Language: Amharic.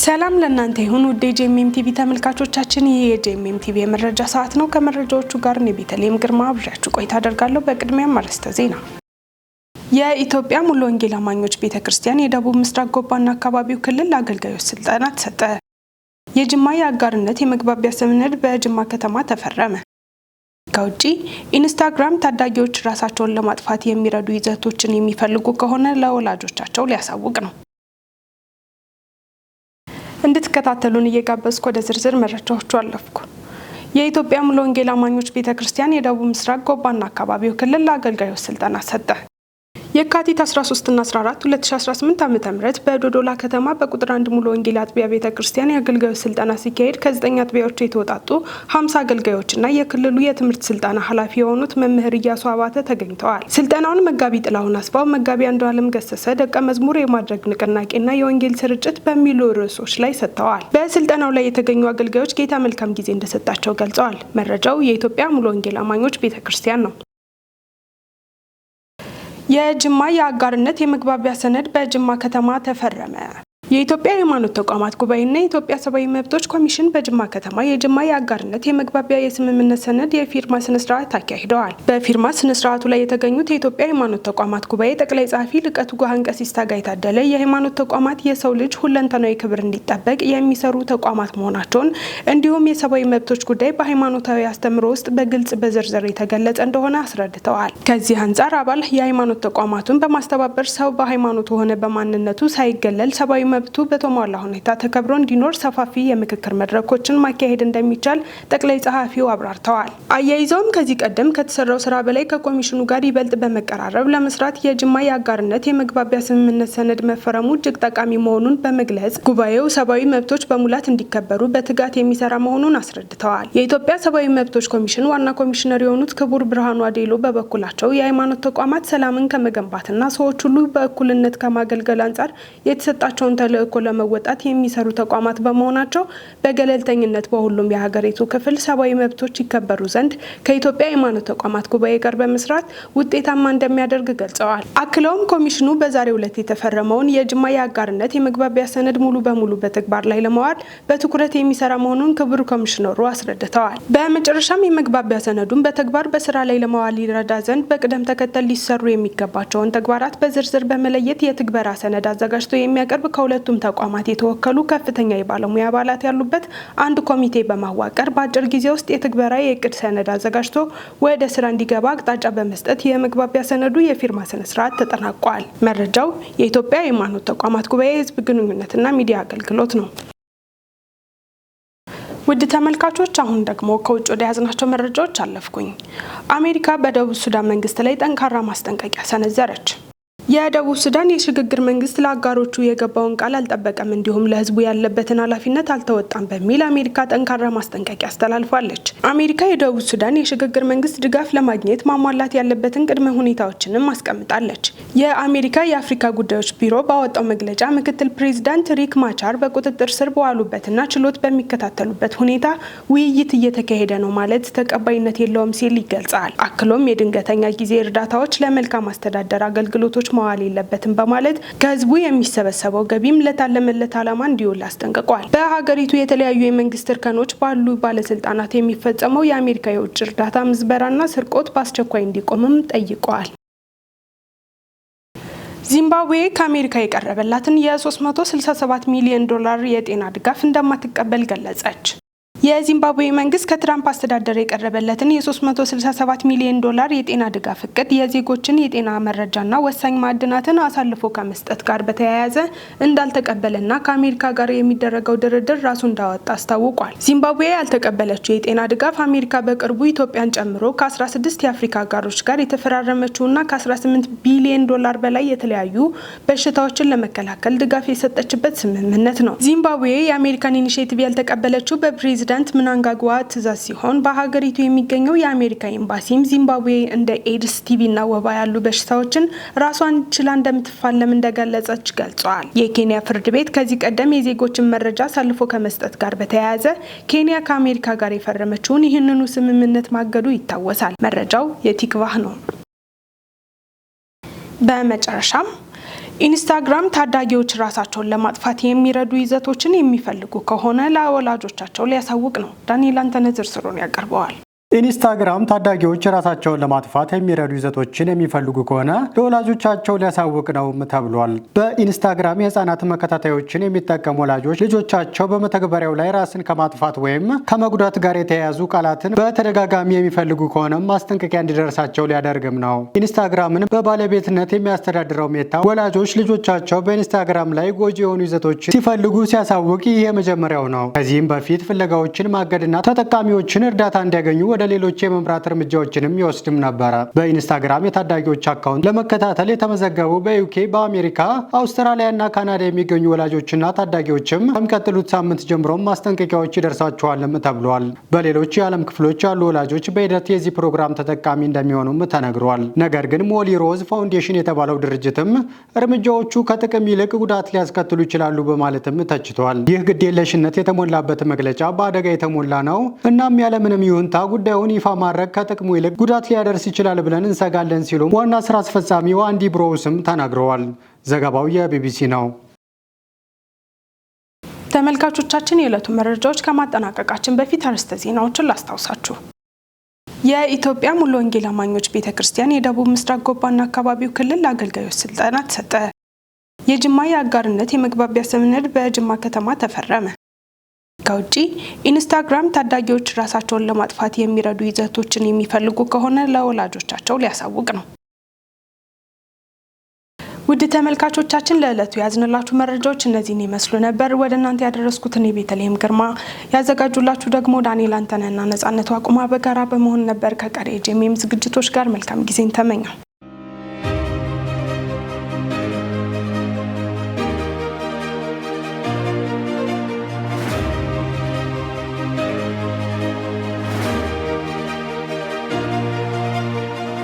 ሰላም ለእናንተ ይሁን ውድ የጄኤምኤም ቲቪ ተመልካቾቻችን፣ ይህ የጄኤምኤም ቲቪ የመረጃ ሰዓት ነው። ከመረጃዎቹ ጋር እኔ ቤተልሔም ግርማ አብሬያችሁ ቆይታ አደርጋለሁ። በቅድሚያም አርዕስተ ዜና። የኢትዮጵያ ሙሉ ወንጌል አማኞች ቤተክርስቲያን የደቡብ ምስራቅ ጎባና አካባቢው ክልል አገልጋዮች ስልጠና ተሰጠ። የጅማ የአጋርነት የመግባቢያ ሰነድ በጅማ ከተማ ተፈረመ። ከውጪ ኢንስታግራም ታዳጊዎች ራሳቸውን ለማጥፋት የሚረዱ ይዘቶችን የሚፈልጉ ከሆነ ለወላጆቻቸው ሊያሳውቅ ነው። እንድትከታተሉን እየጋበዝኩ ወደ ዝርዝር መረጃዎቹ አለፍኩ። የኢትዮጵያ ሙሉ ወንጌል አማኞች ቤተክርስቲያን የደቡብ ምስራቅ ጎባና አካባቢው ክልል አገልጋዮች ስልጠና ሰጠ። የካቲት 13 እና 14 2018 ዓ.ም በዶዶላ ከተማ በቁጥር 1 ሙሉ ወንጌል አጥቢያ ቤተክርስቲያን የአገልጋዮች ስልጠና ሲካሄድ ከ9 አጥቢያዎች የተወጣጡ 50 አገልጋዮችና የክልሉ የትምህርት ስልጠና ኃላፊ የሆኑት መምህር ኢያሱ አባተ ተገኝተዋል። ስልጠናውን መጋቢ ጥላሁን አስፋው፣ መጋቢ አንዱዓለም ገሰሰ፣ ደቀ መዝሙር የማድረግ ንቅናቄና የወንጌል ስርጭት በሚሉ ርዕሶች ላይ ሰጥተዋል። በስልጠናው ላይ የተገኙ አገልጋዮች ጌታ መልካም ጊዜ እንደሰጣቸው ገልጸዋል። መረጃው የኢትዮጵያ ሙሉ ወንጌል አማኞች ቤተክርስቲያን ነው። የጅማ የአጋርነት የመግባቢያ ሰነድ በጅማ ከተማ ተፈረመ። የኢትዮጵያ የሃይማኖት ተቋማት ጉባኤና የኢትዮጵያ ሰብአዊ መብቶች ኮሚሽን በጅማ ከተማ የጅማ የአጋርነት የመግባቢያ የስምምነት ሰነድ የፊርማ ስነ ስርዓት አካሂደዋል። በፊርማ ስነ ስርዓቱ ላይ የተገኙት የኢትዮጵያ የሃይማኖት ተቋማት ጉባኤ ጠቅላይ ጸሐፊ ሊቀ ትጉሃን ቀሲስ ታጋይ ታደለ የሃይማኖት ተቋማት የሰው ልጅ ሁለንተናዊ ክብር እንዲጠበቅ የሚሰሩ ተቋማት መሆናቸውን እንዲሁም የሰብአዊ መብቶች ጉዳይ በሃይማኖታዊ አስተምህሮ ውስጥ በግልጽ በዝርዝር የተገለጸ እንደሆነ አስረድተዋል። ከዚህ አንጻር አባል የሃይማኖት ተቋማቱን በማስተባበር ሰው በሃይማኖቱ ሆነ በማንነቱ ሳይገለል ሰብአዊ መብቱ በተሟላ ሁኔታ ተከብሮ እንዲኖር ሰፋፊ የምክክር መድረኮችን ማካሄድ እንደሚቻል ጠቅላይ ጸሐፊው አብራርተዋል። አያይዘውም ከዚህ ቀደም ከተሰራው ስራ በላይ ከኮሚሽኑ ጋር ይበልጥ በመቀራረብ ለመስራት የጅማ የአጋርነት የመግባቢያ ስምምነት ሰነድ መፈረሙ እጅግ ጠቃሚ መሆኑን በመግለጽ ጉባኤው ሰብአዊ መብቶች በሙላት እንዲከበሩ በትጋት የሚሰራ መሆኑን አስረድተዋል። የኢትዮጵያ ሰብአዊ መብቶች ኮሚሽን ዋና ኮሚሽነር የሆኑት ክቡር ብርሃኑ አዴሎ በበኩላቸው የሃይማኖት ተቋማት ሰላምን ከመገንባትና ሰዎች ሁሉ በእኩልነት ከማገልገል አንጻር የተሰጣቸውን ተልእኮ ለመወጣት የሚሰሩ ተቋማት በመሆናቸው በገለልተኝነት በሁሉም የሀገሪቱ ክፍል ሰብአዊ መብቶች ይከበሩ ዘንድ ከኢትዮጵያ የሃይማኖት ተቋማት ጉባኤ ጋር በመስራት ውጤታማ እንደሚያደርግ ገልጸዋል። አክለውም ኮሚሽኑ በዛሬው ዕለት የተፈረመውን የጅማ የአጋርነት የመግባቢያ ሰነድ ሙሉ በሙሉ በተግባር ላይ ለማዋል በትኩረት የሚሰራ መሆኑን ክቡር ኮሚሽነሩ አስረድተዋል። በመጨረሻም የመግባቢያ ሰነዱን በተግባር በስራ ላይ ለማዋል ይረዳ ዘንድ በቅደም ተከተል ሊሰሩ የሚገባቸውን ተግባራት በዝርዝር በመለየት የትግበራ ሰነድ አዘጋጅቶ የሚያቀርብ ከሁለቱም ተቋማት የተወከሉ ከፍተኛ የባለሙያ አባላት ያሉበት አንድ ኮሚቴ በማዋቀር በአጭር ጊዜ ውስጥ የትግበራ የእቅድ ሰነድ አዘጋጅቶ ወደ ስራ እንዲገባ አቅጣጫ በመስጠት የመግባቢያ ሰነዱ የፊርማ ስነ ስርዓት ተጠናቋል። መረጃው የኢትዮጵያ የሃይማኖት ተቋማት ጉባኤ የህዝብ ግንኙነትና ሚዲያ አገልግሎት ነው። ውድ ተመልካቾች፣ አሁን ደግሞ ከውጭ ወደ ያዝናቸው መረጃዎች አለፍኩኝ። አሜሪካ በደቡብ ሱዳን መንግስት ላይ ጠንካራ ማስጠንቀቂያ ሰነዘረች። የደቡብ ሱዳን የሽግግር መንግስት ለአጋሮቹ የገባውን ቃል አልጠበቀም፣ እንዲሁም ለህዝቡ ያለበትን ኃላፊነት አልተወጣም በሚል አሜሪካ ጠንካራ ማስጠንቀቂያ አስተላልፋለች። አሜሪካ የደቡብ ሱዳን የሽግግር መንግስት ድጋፍ ለማግኘት ማሟላት ያለበትን ቅድመ ሁኔታዎችንም አስቀምጣለች። የአሜሪካ የአፍሪካ ጉዳዮች ቢሮ ባወጣው መግለጫ ምክትል ፕሬዚዳንት ሪክ ማቻር በቁጥጥር ስር በዋሉበትና ችሎት በሚከታተሉበት ሁኔታ ውይይት እየተካሄደ ነው ማለት ተቀባይነት የለውም ሲል ይገልጻል። አክሎም የድንገተኛ ጊዜ እርዳታዎች ለመልካም አስተዳደር አገልግሎቶች መዋል የለበትም በማለት ከህዝቡ የሚሰበሰበው ገቢም ለታለመለት ዓላማ እንዲውል አስጠንቅቋል። በሀገሪቱ የተለያዩ የመንግስት እርከኖች ባሉ ባለስልጣናት የሚፈጸመው የአሜሪካ የውጭ እርዳታ ምዝበራና ስርቆት በአስቸኳይ እንዲቆምም ጠይቀዋል። ዚምባብዌ ከአሜሪካ የቀረበላትን የ$367 ሚሊዮን የጤና ድጋፍ እንደማትቀበል ገለጸች። የዚምባብዌ መንግስት ከትራምፕ አስተዳደር የቀረበለትን የ$367 ሚሊዮን የጤና ድጋፍ እቅድ የዜጎችን የጤና መረጃና ወሳኝ ማዕድናትን አሳልፎ ከመስጠት ጋር በተያያዘ እንዳልተቀበለና ከአሜሪካ ጋር የሚደረገው ድርድር ራሱ እንዳወጣ አስታውቋል። ዚምባብዌ ያልተቀበለችው የጤና ድጋፍ አሜሪካ በቅርቡ ኢትዮጵያን ጨምሮ ከ16 የአፍሪካ አጋሮች ጋር የተፈራረመችውና ከ18 ቢሊዮን በላይ የተለያዩ በሽታዎችን ለመከላከል ድጋፍ የሰጠችበት ስምምነት ነው። ዚምባብዌ የአሜሪካን ኢኒሼቲቭ ያልተቀበለችው በፕሬዚዳንት ምናንጋግዋ ትዕዛዝ ሲሆን በሀገሪቱ የሚገኘው የአሜሪካ ኤምባሲም ዚምባብዌ እንደ ኤድስ፣ ቲቪና ወባ ያሉ በሽታዎችን ራሷን ችላ እንደምትፋለም እንደገለጸች ገልጿል። የኬንያ ፍርድ ቤት ከዚህ ቀደም የዜጎችን መረጃ አሳልፎ ከመስጠት ጋር በተያያዘ ኬንያ ከአሜሪካ ጋር የፈረመችውን ይህንኑ ስምምነት ማገዱ ይታወሳል። መረጃው የቲክቫህ ነው። በመጨረሻም ኢንስታግራም ታዳጊዎች ራሳቸውን ለማጥፋት የሚረዱ ይዘቶችን የሚፈልጉ ከሆነ ለወላጆቻቸው ሊያሳውቅ ነው። ዳንኤል አንተነህ ዝርዝሩን ያቀርበዋል። ኢንስታግራም ታዳጊዎች ራሳቸውን ለማጥፋት የሚረዱ ይዘቶችን የሚፈልጉ ከሆነ ለወላጆቻቸው ሊያሳውቅ ነው ተብሏል። በኢንስታግራም የህፃናት መከታተያዎችን የሚጠቀሙ ወላጆች ልጆቻቸው በመተግበሪያው ላይ ራስን ከማጥፋት ወይም ከመጉዳት ጋር የተያያዙ ቃላትን በተደጋጋሚ የሚፈልጉ ከሆነ ማስጠንቀቂያ እንዲደርሳቸው ሊያደርግም ነው። ኢንስታግራምን በባለቤትነት የሚያስተዳድረው ሜታ ወላጆች ልጆቻቸው በኢንስታግራም ላይ ጎጂ የሆኑ ይዘቶችን ሲፈልጉ ሲያሳውቅ ይህ የመጀመሪያው ነው። ከዚህም በፊት ፍለጋዎችን ማገድና ተጠቃሚዎችን እርዳታ እንዲያገኙ ወደ ሌሎች የመምራት እርምጃዎችንም ይወስድም ነበረ። በኢንስታግራም የታዳጊዎች አካውንት ለመከታተል የተመዘገቡ በዩኬ፣ በአሜሪካ፣ አውስትራሊያ እና ካናዳ የሚገኙ ወላጆችና ታዳጊዎችም ከሚቀጥሉት ሳምንት ጀምሮ ማስጠንቀቂያዎች ይደርሳቸዋልም ተብሏል። በሌሎች የዓለም ክፍሎች ያሉ ወላጆች በሂደት የዚህ ፕሮግራም ተጠቃሚ እንደሚሆኑም ተነግሯል። ነገር ግን ሞሊ ሮዝ ፋውንዴሽን የተባለው ድርጅትም እርምጃዎቹ ከጥቅም ይልቅ ጉዳት ሊያስከትሉ ይችላሉ በማለትም ተችቷል። ይህ ግዴለሽነት የተሞላበት መግለጫ በአደጋ የተሞላ ነው። እናም ያለምንም ይሁንታ ጉዳዩን ይፋ ማድረግ ከጥቅሙ ይልቅ ጉዳት ሊያደርስ ይችላል ብለን እንሰጋለን ሲሉ ዋና ስራ አስፈጻሚው አንዲ ብሮውስም ተናግረዋል። ዘገባው የቢቢሲ ነው። ተመልካቾቻችን የዕለቱ መረጃዎች ከማጠናቀቃችን በፊት አርዕስተ ዜናዎችን ላስታውሳችሁ። የኢትዮጵያ ሙሉ ወንጌል አማኞች ቤተክርስቲያን የደቡብ ምስራቅ ጎባና አካባቢው ክልል አገልጋዮች ስልጠና ተሰጠ። የጅማ የአጋርነት የመግባቢያ ሰነድ በጅማ ከተማ ተፈረመ። ከውጪ ኢንስታግራም ታዳጊዎች ራሳቸውን ለማጥፋት የሚረዱ ይዘቶችን የሚፈልጉ ከሆነ ለወላጆቻቸው ሊያሳውቅ ነው። ውድ ተመልካቾቻችን ለዕለቱ ያዝንላችሁ መረጃዎች እነዚህን ይመስሉ ነበር። ወደ እናንተ ያደረስኩትን የቤተልሔም ግርማ ያዘጋጁላችሁ ደግሞ ዳንኤል አንተነህና ነጻነቱ አቁማ በጋራ በመሆን ነበር። ከቀሪ ጄኤምኤም ዝግጅቶች ጋር መልካም ጊዜን ተመኘው።